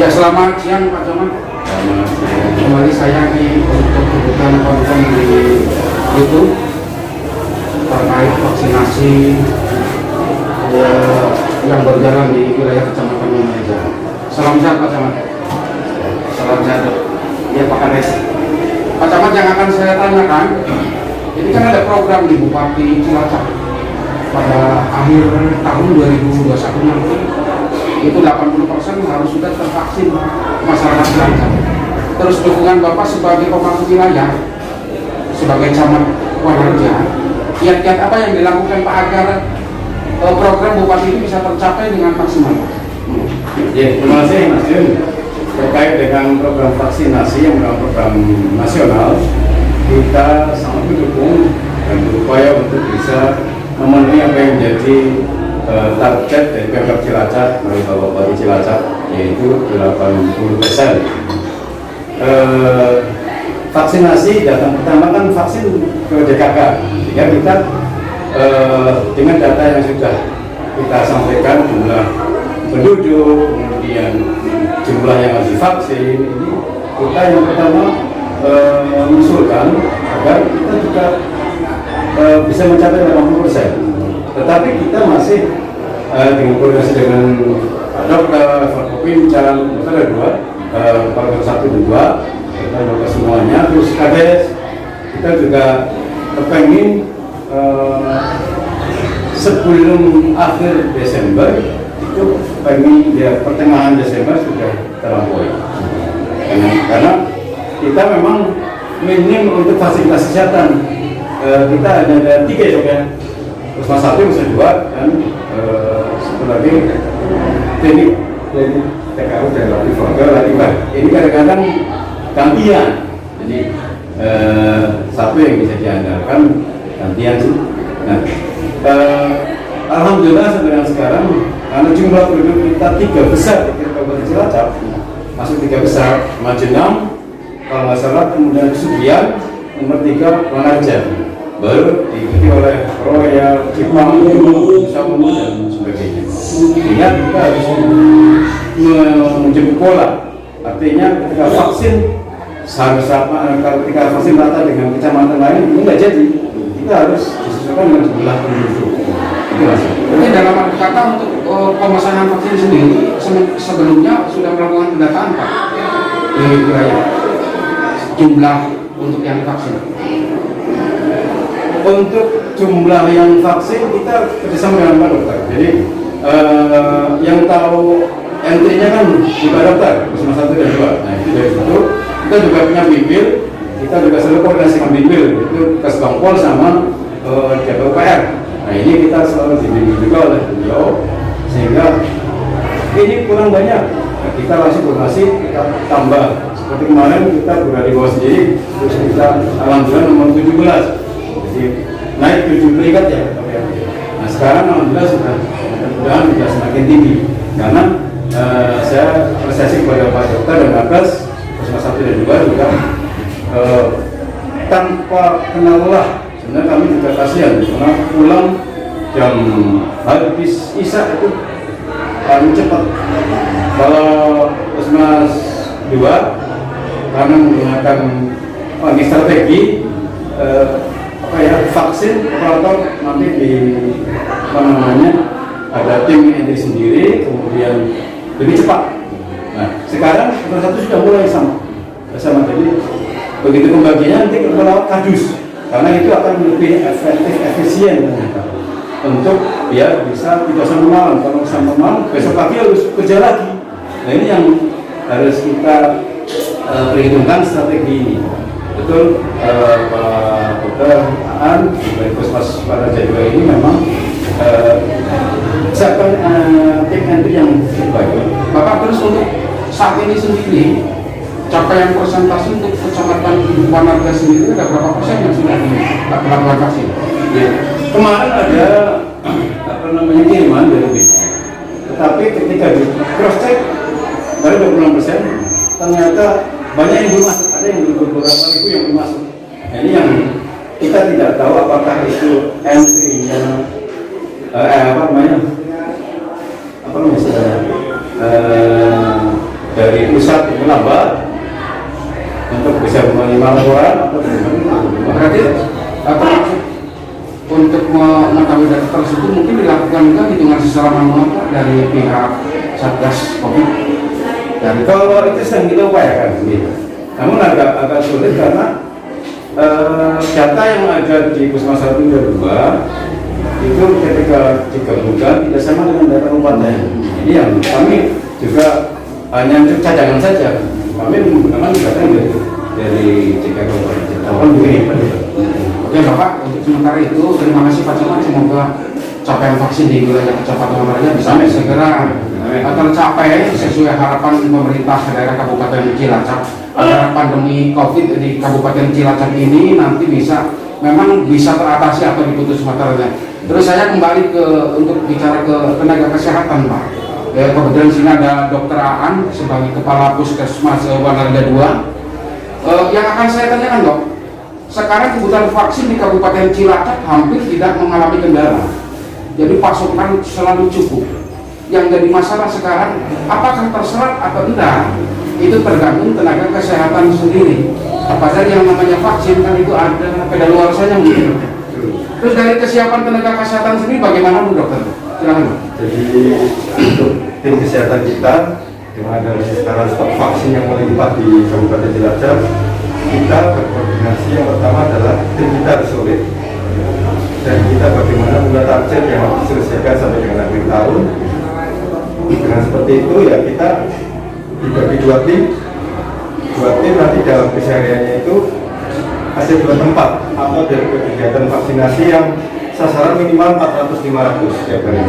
Ya, selamat siang Pak Camat. Selamat siang. Kembali saya di untuk kebutuhan konten di YouTube terkait vaksinasi yang berjalan di wilayah Kecamatan Meja. Salam sehat Pak Camat. Salam sehat. Ya Pak Kades. Pak Camat, yang akan saya tanyakan, ini kan ada program di Bupati Cilacap pada akhir tahun 2021 nanti itu 80% harus sudah tervaksin masyarakat Cilacap. Terus dukungan Bapak sebagai pemangku wilayah, sebagai camat Wanarja, kiat-kiat apa yang dilakukan Pak agar program Bupati ini bisa tercapai dengan maksimal? Ya, terima kasih Mas Jun. Terkait dengan program vaksinasi yang merupakan program nasional, kita sangat mendukung dan berupaya untuk bisa memenuhi apa yang menjadi target dari Pemkab Cilacap melalui Bapak Bupati Cilacap, yaitu 80%. Vaksinasi datang pertama kan vaksin ke DKK, sehingga kita dengan data yang sudah kita sampaikan, jumlah penduduk, kemudian jumlah yang harus divaksin, ini kita yang pertama mengusulkan agar kita juga bisa mencapai 80%. Tetapi kita masih dengan koordinasi dengan dokter, Forkopimda, dokter ada dua, Forkopimda 1 dan 2, kita dokter semuanya, terus Kades, kita juga kepengen sebelum akhir Desember itu pengen ya pertengahan Desember sudah terlampaui. Karena kita memang minim untuk fasilitas kesehatan. Kita ada 3 ya, Pusmas 1, Pusmas 2, dan satu lagi klinik TKU dan Latifah. Ini kadang-kadang gantian, jadi satu yang bisa diandalkan gantian sih. Nah, alhamdulillah sampai sekarang karena jumlah penduduk kita 3 besar di Kabupaten Cilacap, masuk 3 besar, Majenang, kalau nggak salah, kemudian Sugian, nomor 3 Wanarja, baru diikuti oleh Royal, Jepang, Samu dan sebagainya. Sehingga kita harus menjemput pola, artinya ketika vaksin harus sama, ketika vaksin rata dengan kecamatan lain ini nggak jadi, kita harus disesuaikan dengan jumlah penduduk. Ini dalam arti kata untuk pemesanan vaksin sendiri sebelumnya sudah melakukan pendataan Pak di wilayah jumlah untuk yang divaksin. Untuk jumlah yang vaksin kita kerjasama dengan Pak Dokter. Jadi yang tahu entry-nya kan di Pak Dokter, Pusmas 1 dan 2. Nah itu dari situ kita juga punya bimbel, kita juga selalu koordinasi dengan bimbel, itu Kesbangpol sama DPR. Nah ini kita selalu dibimbing juga oleh beliau, sehingga ini kurang banyak. Nah, kita langsung koordinasi, kita tambah. Seperti kemarin kita berada di bawah sendiri, terus kita alhamdulillah nomor 17. Jadi naik 7 peringkat ya. Nah sekarang alhamdulillah mudah-mudahan sudah semakin tinggi, karena saya apresiasi kepada Pak Dokter dan Agas, Pusmas 1 dan 2 juga tanpa kenal lelah. Sebenarnya kami juga kasihan karena pulang jam habis Isya itu paling cepat. Kalau Pusmas 2 karena menggunakan strategi vaksin operator nanti di ada tim entry sendiri, kemudian lebih cepat. Nah sekarang Pusmas 1 sudah mulai sama jadi begitu pembagiannya nanti kalau kadus, karena itu akan lebih efektif, efisien untuk biar bisa tidak sampai malam. Kalau sampai malam besok pagi harus kerja lagi. Nah ini yang harus kita perhitungkan strategi ini. Betul Pak Dokter Aan dari Pusmas pada jadwal ini memang siapkan tim entry yang terbaik. Bapak, terus untuk saat ini sendiri capaian persentase untuk Kecamatan Wanarja sendiri ada berapa persen yang sudah dilakukan vaksin? Ya. Kemarin ada kiriman dari BIN, tetapi ketika di cross check baru 26%, ternyata banyak yang belum masuk, ada yang beberapa ribu yang belum masuk. Nah, ini yang kita tidak tahu apakah itu entry-nya dari pusat itu lambat untuk bisa menerima laporan atau Berarti untuk mengetahui data tersebut mungkin dilakukan juga hitungan secara manual Pak, dari pihak Satgas Covid. dan kalau itu sedang kita upayakan gitu. Namun agak sulit karena data yang ada di Puskesmas 1 dan 2 itu ketika digabungkan tidak sama dengan data kabupaten. Ini yang kami juga hanya untuk cadangan saja. Kami menggunakan data dari tiga kabupaten. Begini, Oke Bapak, untuk sementara itu terima kasih Pak Camat, semoga capaian vaksin di wilayah Kecamatan Raja bisa segera tercapai sesuai harapan pemerintah daerah Kabupaten Cilacap agar pandemi COVID di Kabupaten Cilacap ini nanti bisa teratasi atau diputus materinya. Terus saya kembali untuk bicara ke tenaga kesehatan Pak. Kebetulan sini ada Dr. Aan sebagai Kepala Puskesmas Wanarga 2. Yang akan saya tanyakan Dok, sekarang kebutuhan vaksin di Kabupaten Cilacap hampir tidak mengalami kendala. Jadi pasokan selalu cukup. Yang jadi masalah sekarang, apakah terserap atau tidak, itu tergantung tenaga kesehatan sendiri. Padahal yang namanya vaksin kan itu ada kedaluarsanya mungkin. Terus dari kesiapan tenaga kesehatan sendiri bagaimana Bu Dokter? Silakan. Jadi untuk tim kesehatan kita dengan ada sekarang stok vaksin yang melimpah di Kabupaten Cilacap, kita berkoordinasi. Yang pertama adalah tim kita harus solid dan kita bagaimana punya target yang harus diselesaikan sampai dengan akhir tahun. Dengan seperti itu ya kita dibagi dua tim nanti dalam kesehariannya itu ada 2 tempat atau dari kegiatan vaksinasi yang sasaran minimal 400-500 setiap hari.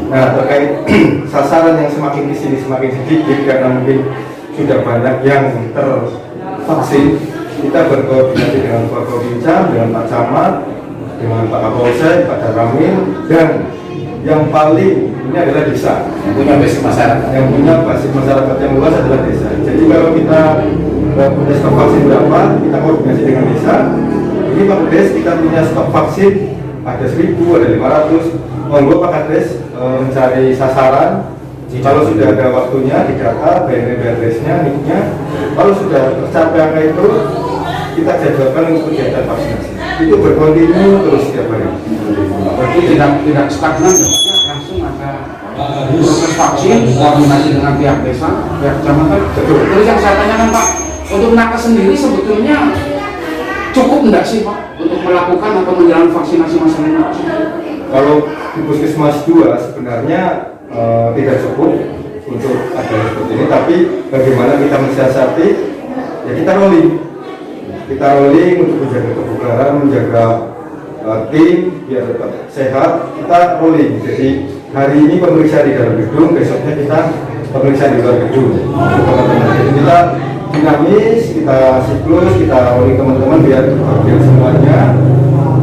Nah terkait sasaran yang semakin kesini semakin sedikit karena mungkin sudah banyak yang tervaksin, kita berkoordinasi dengan Pak Provinca, dengan Pak Camat, dengan Pak Kapolsek, Pak Daramil, dan yang paling ini adalah desa Yang punya basic masyarakat. Yang punya basis masyarakat yang luas adalah desa. Jadi kalau kita punya stok vaksin berapa, kita koordinasi dengan desa. Ini Pak Kades, kita punya stok vaksin ada 1000, ada 500. Monggo Pak Kades mencari sasaran. Kalau sudah ada waktunya didata, BNPB-nya, NIK-nya. Kalau sudah tercapai angka itu, kita jadwalkan untuk kegiatan vaksinasi. Itu berkontinu terus setiap hari. Berarti tidak stagnan ya, langsung ada proses vaksin, koordinasi dengan pihak desa, pihak kecamatan. Terus yang saya tanyakan Pak, untuk nakes sendiri sebetulnya cukup enggak sih Pak untuk melakukan atau menjalani vaksinasi masyarakat? Kalau di Puskesmas 2 sebenarnya tidak cukup untuk ada seperti ini, tapi bagaimana kita mensiasati, ya kita rolling untuk menjaga kebugaran, menjaga tim biar tetap sehat, kita rolling. Jadi hari ini pemeriksaan di dalam gedung, besoknya kita pemeriksaan di luar gedung. Jadi kita dinamis, kita siklus, kita rolling teman-teman biar semuanya.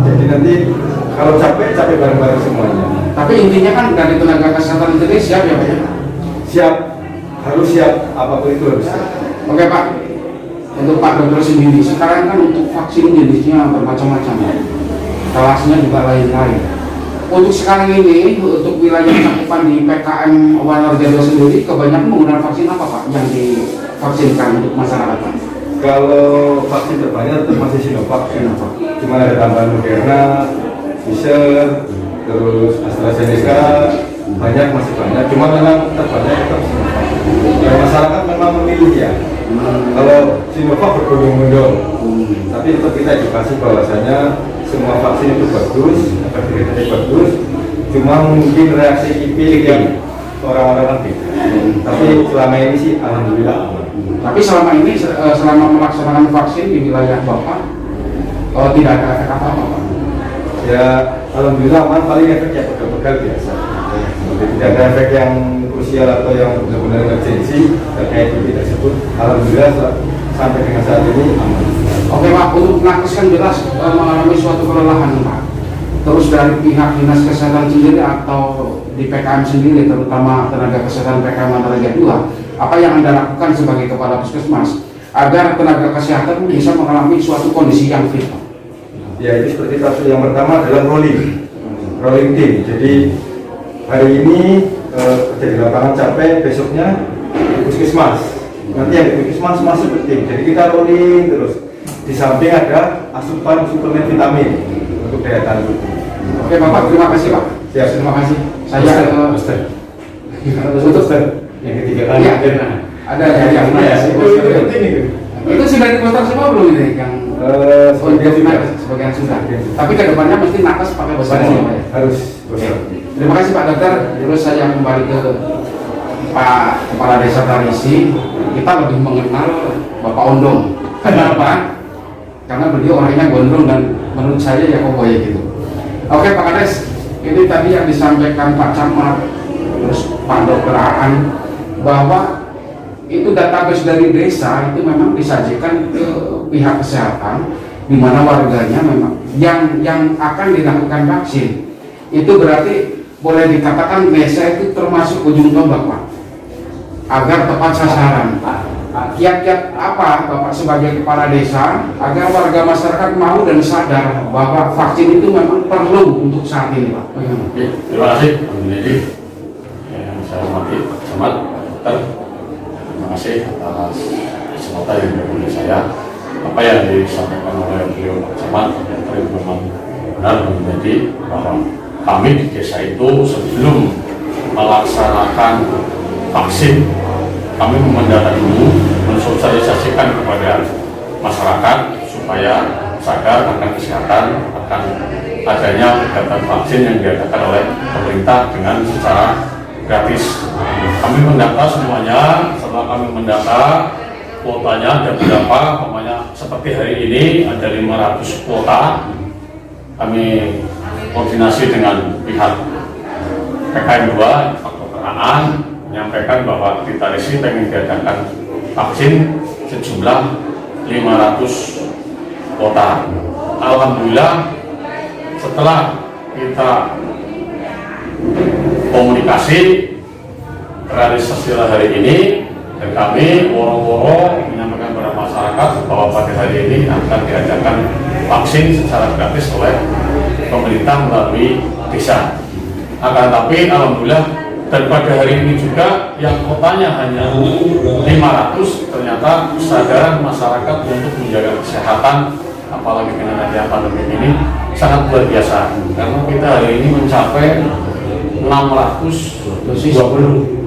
Jadi nanti kalau capek bareng-bareng semuanya. Tapi intinya kan dari tenaga kesehatan sendiri siap ya Pak? Siap, harus siap, apapun itu harus siap. Oke Pak, untuk Pak Dokter sendiri, sekarang kan untuk vaksin jenisnya bermacam-macam ya, kelasnya juga lain-lain. Untuk sekarang ini, untuk wilayah cakupan di PKM Wanarga 2 sendiri, kebanyakan menggunakan vaksin apa Pak yang divaksinkan untuk masyarakat Pak? Kalau vaksin terbanyak tetap masih Sinovac. Cuma ada tambahan Moderna, Pfizer, terus AstraZeneca, masih banyak. Cuma memang terbanyak tetap Sinovac. Dan masyarakat memang memilih ya. Kalau Sinovac berbondong-bondong, tapi tetap kita edukasi bahwasanya semua vaksin itu bagus, efektivitasnya bagus. Cuma mungkin reaksi kipi yang orang-orang lebih. Tapi selama ini sih alhamdulillah aman. Tapi selama ini, selama melaksanakan vaksin di wilayah Bapak, tidak ada efek apa-apa Pak? Ya alhamdulillah aman, paling efeknya pegal-pegal biasa. Jadi tidak ada efek yang krusial atau yang benar-benar emergensi terkait itu tersebut. Alhamdulillah sampai dengan saat ini aman. Oke Pak, untuk nakes kan jelas mengalami suatu kelelahan Pak. Terus dari pihak dinas kesehatan sendiri atau di PKM sendiri, terutama tenaga kesehatan PKM Wanarga 2, apa yang Anda lakukan sebagai kepala puskesmas agar tenaga kesehatan bisa mengalami suatu kondisi yang fit Pak? Ya itu seperti tadi, yang pertama adalah rolling team. Jadi hari ini kerja di lapangan capek, besoknya di puskesmas Nanti yang di puskesmas masuk ke tim. Jadi kita rolling terus. Di samping ada asupan suplemen vitamin untuk daya tahan tubuh. Oke Bapak, terima kasih Pak. Siap. Terima kasih. Saya Ustaz. Ustaz. Yang ketiga kali. Iya, ada yang Itu penting itu. itu sudah diposter semua belum ini yang sebagian sudah. Tapi kedepannya mesti nakes pakai bahasa Jawa ya. Harus. Oke. Terima kasih Pak Dokter. Terus saya kembali ke Pak Kepala Desa Tarisi. Kita lebih mengenal Bapak Ondong. Kenapa? Karena beliau orangnya gondrong dan menurut saya ya kokoy gitu. Oke Pak Kades, ini tadi yang disampaikan Pak Camat, terus Pak Dokter Aan, bahwa itu database dari desa itu memang disajikan ke pihak kesehatan, di mana warganya memang yang akan dilakukan vaksin. Itu berarti boleh dikatakan desa itu termasuk ujung tombak Pak, agar tepat sasaran. Kiat-kiat apa Bapak sebagai kepala desa agar warga masyarakat mau dan sadar bahwa vaksin itu memang perlu untuk saat ini Pak? Terima kasih Bang Nedi yang saya hormati Pak Camat, Dokter. Terima kasih atas kesempatan yang diberikan saya. Apa yang disampaikan oleh beliau Pak Camat yang tadi memang benar Bang Nedi, bahwa kami di desa itu sebelum melaksanakan vaksin, kami mendata dulu, mensosialisasikan kepada masyarakat supaya sadar akan kesehatan, akan adanya kegiatan vaksin yang diadakan oleh pemerintah dengan secara gratis. Kami mendata semuanya. Setelah kami mendata kuotanya ada berapa, umpamanya seperti hari ini ada 500 kuota. Kami koordinasi dengan pihak PKM 2, Pak Dokter Aan, menyampaikan bahwa di Tarisi ingin diadakan vaksin sejumlah 500 kuota. Alhamdulillah setelah kita komunikasi realisasi hari ini, dan kami woro-woro menyampaikan kepada masyarakat bahwa pada hari ini akan diadakan vaksin secara gratis oleh pemerintah melalui desa. Akan tapi alhamdulillah, dan pada hari ini juga yang kotanya hanya 500, ternyata kesadaran masyarakat untuk menjaga kesehatan apalagi dengan adanya pandemi ini sangat luar biasa, karena kita hari ini mencapai 620.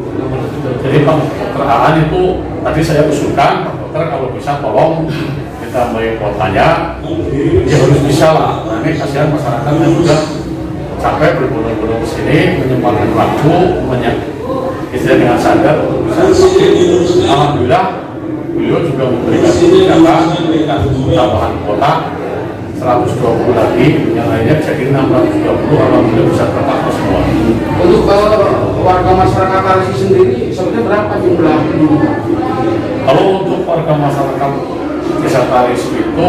Jadi Pak Dokter Aan itu tadi saya usulkan, Pak Dokter kalau bisa tolong kita mulai kotanya, ya harus bisa lah. Nah, ini kasihan masyarakat yang juga capek berburu-buru ke sini, menyempatkan waktu, istilah dengan sadar untuk bisa vaksin. Alhamdulillah, beliau juga memberikan tambahan kuota 120 lagi, yang lainnya jadi 620. Alhamdulillah bisa terpaksa semua. Untuk warga masyarakat Tarisi sendiri sebenarnya berapa jumlah? Kalau untuk warga masyarakat desa Tarisi itu,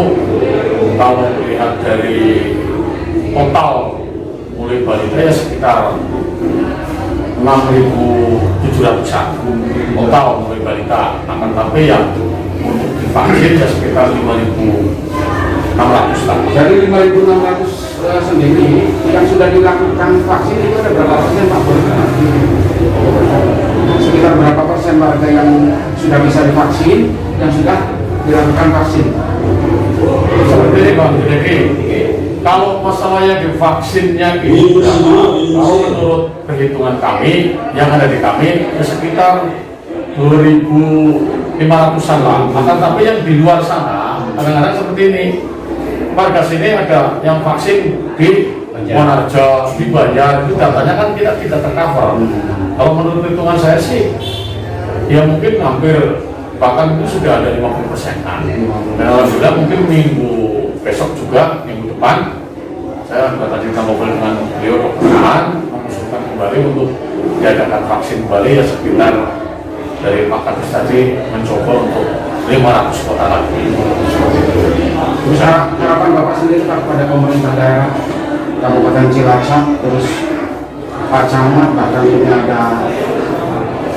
kalau melihat dari total mulai balita ya sekitar 6.700-an total mulai balita. Akan tapi yang untuk divaksin ya sekitar 5.600-an. Dari 5.600 sendiri yang sudah dilakukan vaksin itu ada berapa persen Pak? Sekitar berapa persen warga yang sudah bisa divaksin yang sudah dilakukan vaksin? Seperti ini Bang, jadi kalau masalahnya di vaksinnya itu kalau menurut perhitungan kami yang ada di kami ya sekitar 2.500-an lah. Akan tapi yang di luar sana kadang-kadang seperti ini, warga sini ada yang vaksin di Monarjo, di Banjar, itu datanya kan tidak tercover. Kalau menurut perhitungan saya sih ya mungkin hampir, bahkan itu sudah ada 50%-an. Dan alhamdulillah mungkin minggu besok juga, minggu depan saya tadi ngobrol dengan beliau Dokter Aan, mengusulkan kembali untuk diadakan vaksin kembali ya sekitar dari Pak Kades tadi mencoba untuk 500 kota lagi. Bisa harapan Bapak sendiri Pak kepada pemerintah daerah Kabupaten Cilacap, terus Pak Camat, bahkan ini ada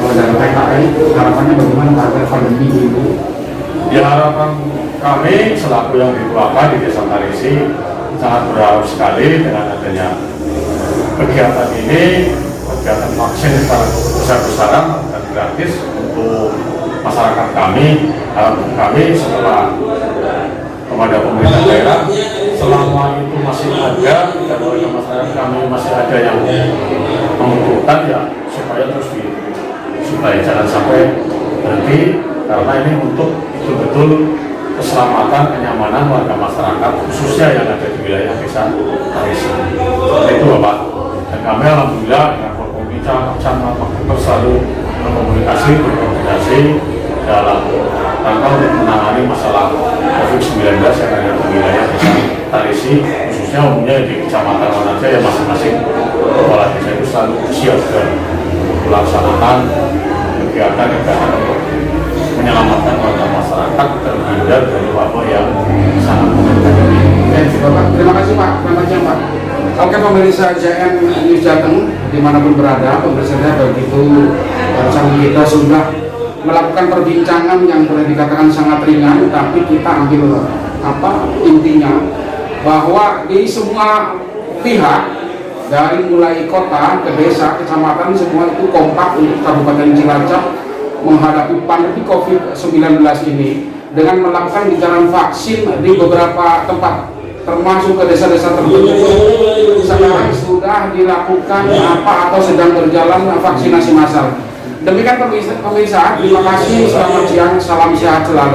dari PKN, harapannya bagaimana Pak agar pandemi ini? Ya harapan kami selaku yang dikeluarkan di Desa Tarisi sangat berharap sekali dengan adanya kegiatan ini, kegiatan vaksin secara besar-besaran dan gratis untuk masyarakat kami setelah kepada pemerintah daerah, selama itu masih ada dan warga masyarakat kami masih ada yang membutuhkan, ya supaya supaya jangan sampai berhenti, karena ini untuk betul-betul keselamatan, kenyamanan warga masyarakat khususnya yang ada di wilayah desa Tarisi. Seperti itu Bapak. Dan kami alhamdulillah dengan Forkompinda Camat Makuter selalu berkomunikasi dalam rangka untuk menangani masalah COVID-19 yang ada di wilayah desa Tarisi, khususnya umumnya di Kecamatan Wanaja yang masing-masing kepala desa itu selalu siap dan melaksanakan kegiatan untuk menyelamatkan warga masyarakat terhindar dari wabah yang sangat mengerikan ini. Bapak, terima kasih Pak. Selamat siang Pak. Oke pemirsa JN News Jateng dimanapun berada, pemirsa begitu bersama kita sudah melakukan perbincangan yang boleh dikatakan sangat ringan, tapi kita ambil intinya bahwa di semua pihak dari mulai kota ke desa, kecamatan semua itu kompak untuk Kabupaten Cilacap menghadapi pandemi COVID-19 ini dengan melakukan getaran vaksin di beberapa tempat termasuk ke desa-desa tertentu. Sekarang sudah dilakukan atau sedang berjalan vaksinasi massal. Demikian pemirsa, terima kasih, selamat siang, salam sehat selalu.